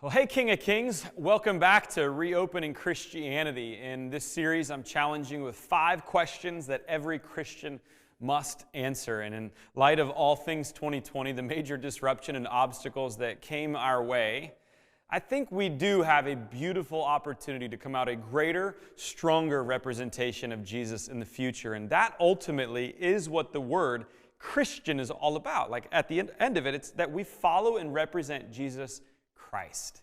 Well, hey, King of Kings, welcome back to Reopening Christianity. In this series, I'm challenging with 5 questions that every Christian must answer. And in light of all things 2020, the major disruption and obstacles that came our way, I think we do have a beautiful opportunity to come out a greater, stronger representation of Jesus in the future. And that ultimately is what the word Christian is all about. Like at the end of it, it's that we follow and represent Jesus Christ.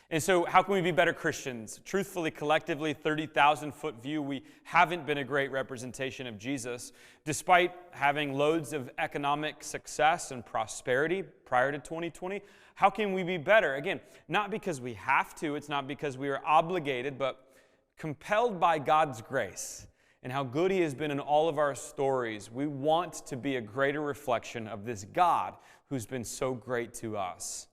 And so how can we be better Christians? Truthfully, collectively, 30,000-foot view, we haven't been a great representation of Jesus. Despite having loads of economic success and prosperity prior to 2020, how can we be better? Again, not because we have to, it's not because we are obligated, but compelled by God's grace and how good He has been in all of our stories. We want to be a greater reflection of this God who's been so great to us.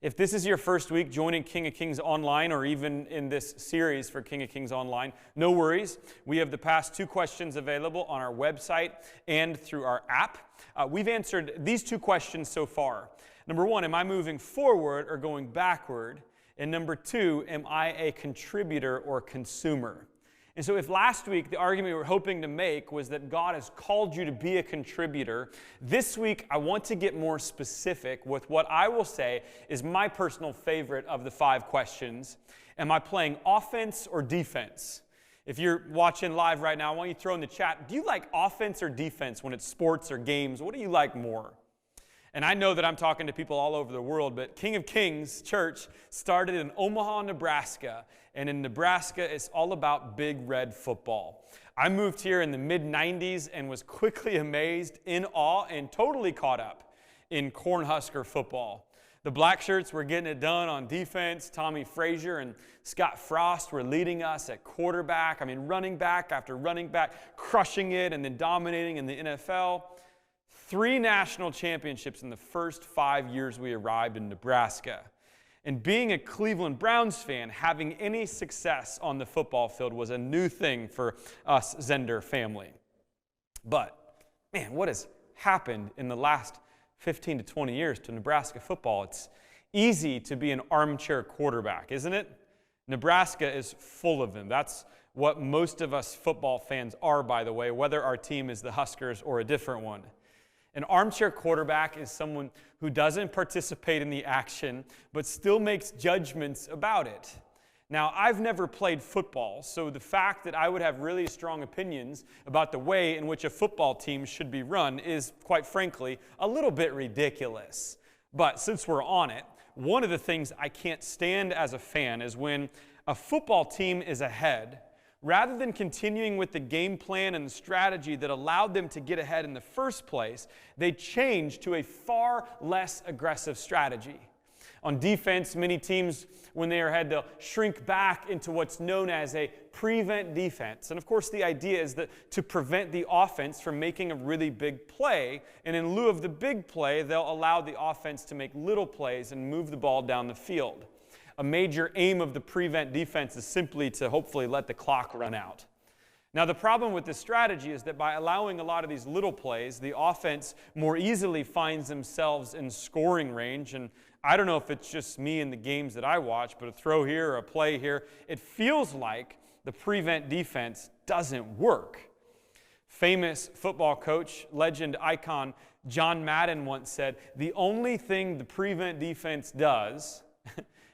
If this is your first week joining King of Kings Online or even in this series for King of Kings Online, no worries. We have the past 2 questions available on our website and through our app. We've answered these 2 questions so far. Number 1, am I moving forward or going backward? And number 2, am I a contributor or consumer? And so if last week the argument we were hoping to make was that God has called you to be a contributor, this week I want to get more specific with what I will say is my personal favorite of the 5 questions. Am I playing offense or defense? If you're watching live right now, I want you to throw in the chat, do you like offense or defense when it's sports or games? What do you like more? And I know that I'm talking to people all over the world, but King of Kings Church started in Omaha, Nebraska. And in Nebraska, it's all about big red football. I moved here in the mid-90s and was quickly amazed, in awe, and totally caught up in Cornhusker football. The Black Shirts were getting it done on defense. Tommy Frazier and Scott Frost were leading us at quarterback. Running back after running back, crushing it and then dominating in the NFL. 3 national championships in the first 5 years we arrived in Nebraska. And being a Cleveland Browns fan, having any success on the football field was a new thing for us Zender family. But, man, what has happened in the last 15 to 20 years to Nebraska football? It's easy to be an armchair quarterback, isn't it? Nebraska is full of them. That's what most of us football fans are, by the way, whether our team is the Huskers or a different one. An armchair quarterback is someone who doesn't participate in the action, but still makes judgments about it. Now, I've never played football, so the fact that I would have really strong opinions about the way in which a football team should be run is, quite frankly, a little bit ridiculous. But since we're on it, one of the things I can't stand as a fan is when a football team is ahead, rather than continuing with the game plan and the strategy that allowed them to get ahead in the first place, they change to a far less aggressive strategy. On defense, many teams, when they are ahead, they'll shrink back into what's known as a prevent defense. And of course, the idea is that to prevent the offense from making a really big play, and in lieu of the big play, they'll allow the offense to make little plays and move the ball down the field. A major aim of the prevent defense is simply to hopefully let the clock run out. Now, the problem with this strategy is that by allowing a lot of these little plays, the offense more easily finds themselves in scoring range. And I don't know if it's just me in the games that I watch, but a throw here or a play here, it feels like the prevent defense doesn't work. Famous football coach, legend, icon John Madden once said, the only thing the prevent defense does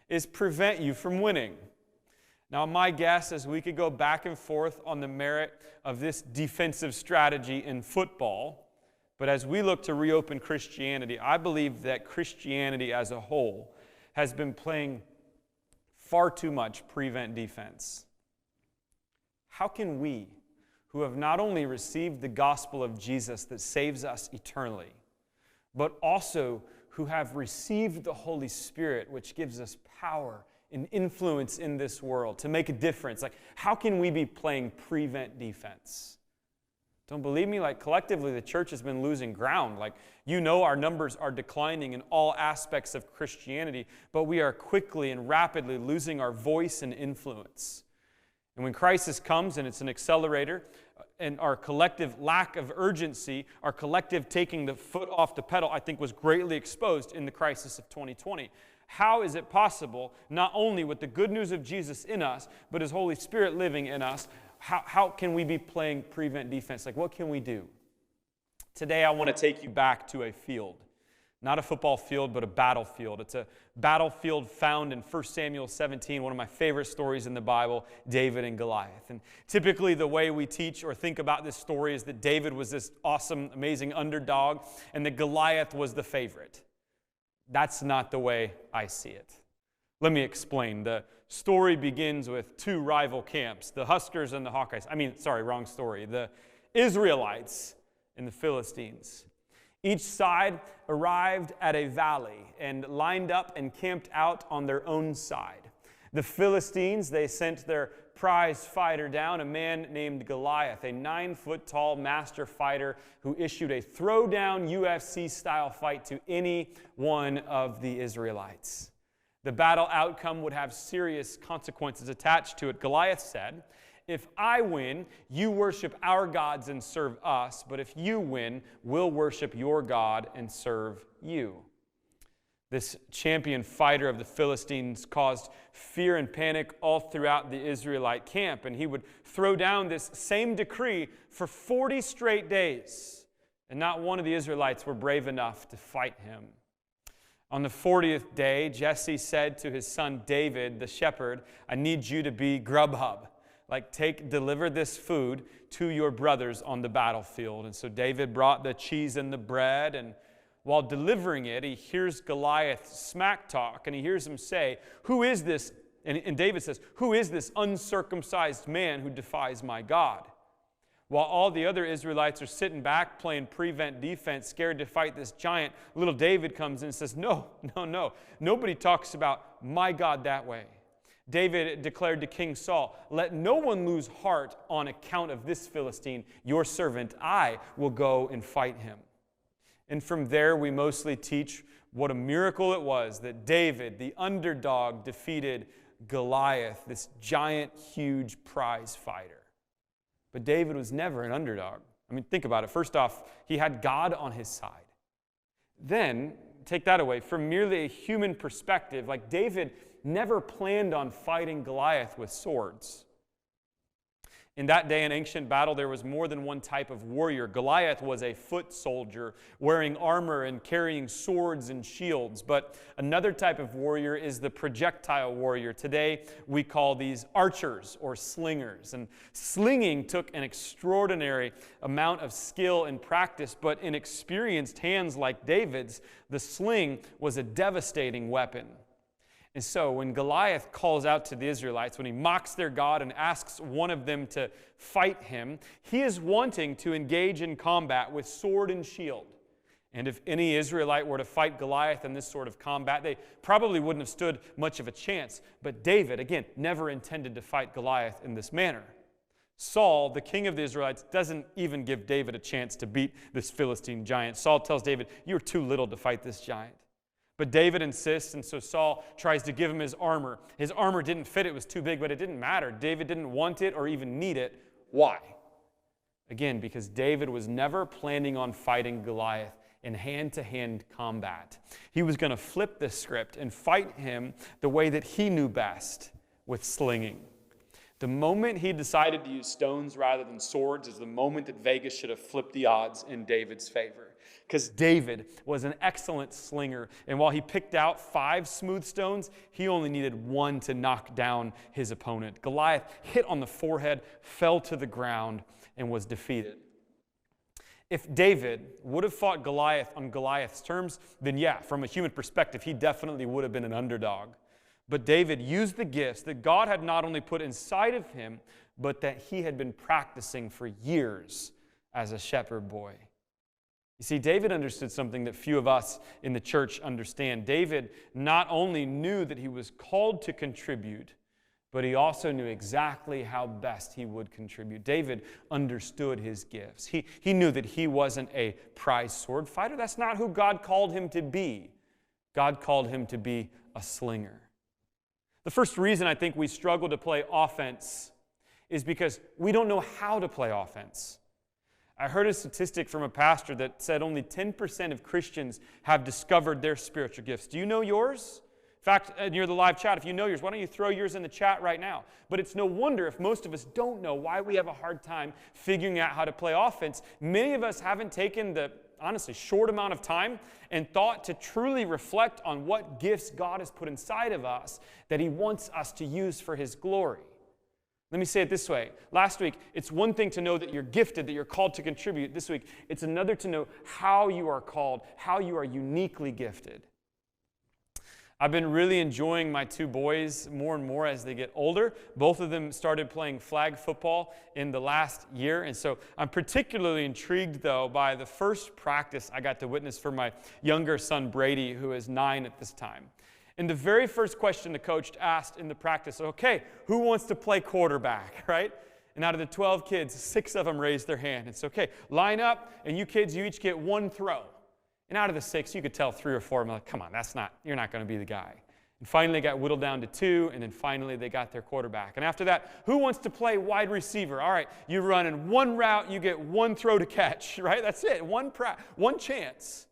is prevent you from winning. Now, my guess is we could go back and forth on the merit of this defensive strategy in football, but as we look to reopen Christianity, I believe that Christianity as a whole has been playing far too much prevent defense. How can we, who have not only received the gospel of Jesus that saves us eternally, but also who have received the Holy Spirit, which gives us power and influence in this world to make a difference. How can we be playing prevent defense? Don't believe me? Collectively, the church has been losing ground. Our numbers are declining in all aspects of Christianity, but we are quickly and rapidly losing our voice and influence. And when crisis comes, and it's an accelerator, and our collective lack of urgency, our collective taking the foot off the pedal, I think was greatly exposed in the crisis of 2020. How is it possible, not only with the good news of Jesus in us, but His Holy Spirit living in us, how can we be playing prevent defense? Like, what can we do? Today, I want to take you back to a field. Not a football field, but a battlefield. It's a battlefield found in 1 Samuel 17, one of my favorite stories in the Bible, David and Goliath. And typically the way we teach or think about this story is that David was this awesome, amazing underdog, and that Goliath was the favorite. That's not the way I see it. Let me explain. The story begins with two rival camps, the Huskers and the Hawkeyes. Wrong story. The Israelites and the Philistines. Each side arrived at a valley and lined up and camped out on their own side. The Philistines, they sent their prize fighter down, a man named Goliath, a 9-foot-tall master fighter who issued a throwdown UFC-style fight to any one of the Israelites. The battle outcome would have serious consequences attached to it. Goliath said, "If I win, you worship our gods and serve us, but if you win, we'll worship your God and serve you." This champion fighter of the Philistines caused fear and panic all throughout the Israelite camp, and he would throw down this same decree for 40 straight days, and not one of the Israelites were brave enough to fight him. On the 40th day, Jesse said to his son David, the shepherd, "I need you to be Grubhub. Deliver this food to your brothers on the battlefield." And so David brought the cheese and the bread, and while delivering it, he hears Goliath smack talk, and he hears him say, "Who is this?" And David says, "Who is this uncircumcised man who defies my God?" While all the other Israelites are sitting back playing prevent defense, scared to fight this giant, little David comes in and says, No. Nobody talks about my God that way. David declared to King Saul, "Let no one lose heart on account of this Philistine, your servant. I will go and fight him." And from there, we mostly teach what a miracle it was that David, the underdog, defeated Goliath, this giant, huge prize fighter. But David was never an underdog. Think about it. First off, he had God on his side. Then, take that away, from merely a human perspective, David never planned on fighting Goliath with swords. In that day in ancient battle, there was more than one type of warrior. Goliath was a foot soldier, wearing armor and carrying swords and shields. But another type of warrior is the projectile warrior. Today, we call these archers or slingers. And slinging took an extraordinary amount of skill and practice, but in experienced hands like David's, the sling was a devastating weapon. And so when Goliath calls out to the Israelites, when he mocks their God and asks one of them to fight him, he is wanting to engage in combat with sword and shield. And if any Israelite were to fight Goliath in this sort of combat, they probably wouldn't have stood much of a chance. But David, again, never intended to fight Goliath in this manner. Saul, the king of the Israelites, doesn't even give David a chance to beat this Philistine giant. Saul tells David, "You're too little to fight this giant." But David insists, and so Saul tries to give him his armor. His armor didn't fit, it was too big, but it didn't matter. David didn't want it or even need it. Why? Again, because David was never planning on fighting Goliath in hand-to-hand combat. He was going to flip the script and fight him the way that he knew best, with slinging. The moment he decided to use stones rather than swords is the moment that Vegas should have flipped the odds in David's favor. Because David was an excellent slinger, and while he picked out 5 smooth stones, he only needed 1 to knock down his opponent. Goliath hit on the forehead, fell to the ground, and was defeated. If David would have fought Goliath on Goliath's terms, then yeah, from a human perspective, he definitely would have been an underdog. But David used the gifts that God had not only put inside of him, but that he had been practicing for years as a shepherd boy. You see, David understood something that few of us in the church understand. David not only knew that he was called to contribute, but he also knew exactly how best he would contribute. David understood his gifts. He knew that he wasn't a prize sword fighter. That's not who God called him to be. God called him to be a slinger. The first reason I think we struggle to play offense is because we don't know how to play offense. I heard a statistic from a pastor that said only 10% of Christians have discovered their spiritual gifts. Do you know yours? In fact, near the live chat, if you know yours, why don't you throw yours in the chat right now? But it's no wonder if most of us don't know why we have a hard time figuring out how to play offense. Many of us haven't taken the, honestly, short amount of time and thought to truly reflect on what gifts God has put inside of us that He wants us to use for His glory. Let me say it this way. Last week, it's one thing to know that you're gifted, that you're called to contribute. This week, it's another to know how you are called, how you are uniquely gifted. I've been really enjoying my two boys more and more as they get older. Both of them started playing flag football in the last year, and so I'm particularly intrigued, though, by the first practice I got to witness for my younger son, Brady, who is 9 at this time. And the very first question the coach asked in the practice, okay, who wants to play quarterback, right? And out of the 12 kids, 6 of them raised their hand. It's okay, line up, and you kids, you each get one throw. And out of the 6, you could tell 3 or 4 of them, like, come on, you're not going to be the guy. And finally, they got whittled down to 2, and then finally, they got their quarterback. And after that, who wants to play wide receiver? All right, you run in one route, you get one throw to catch, right? That's it, one chance.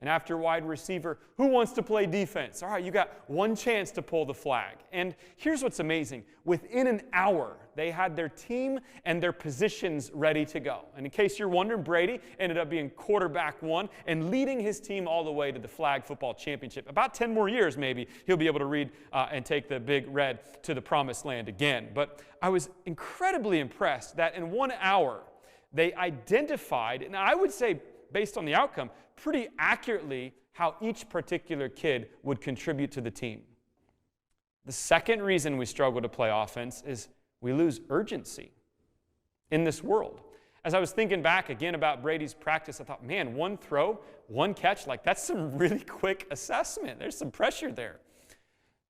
And after wide receiver, who wants to play defense? All right, you got one chance to pull the flag. And here's what's amazing. Within an hour, they had their team and their positions ready to go. And in case you're wondering, Brady ended up being quarterback 1 and leading his team all the way to the flag football championship. About 10 more years, maybe, he'll be able to read and take the big red to the promised land again. But I was incredibly impressed that in 1 hour, they identified, and I would say, based on the outcome, pretty accurately how each particular kid would contribute to the team. The second reason we struggle to play offense is we lose urgency in this world. As I was thinking back again about Brady's practice, I thought, man, one throw, one catch, like that's some really quick assessment. There's some pressure there.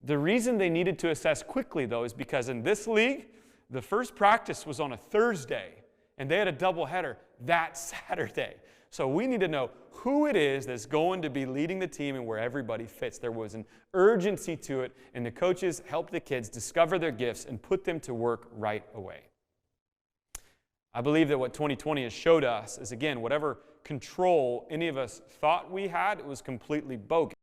The reason they needed to assess quickly, though, is because in this league, the first practice was on a Thursday, and they had a doubleheader that Saturday. So we need to know who it is that's going to be leading the team and where everybody fits. There was an urgency to it, and the coaches helped the kids discover their gifts and put them to work right away. I believe that what 2020 has showed us is, again, whatever control any of us thought we had, it was completely bogus.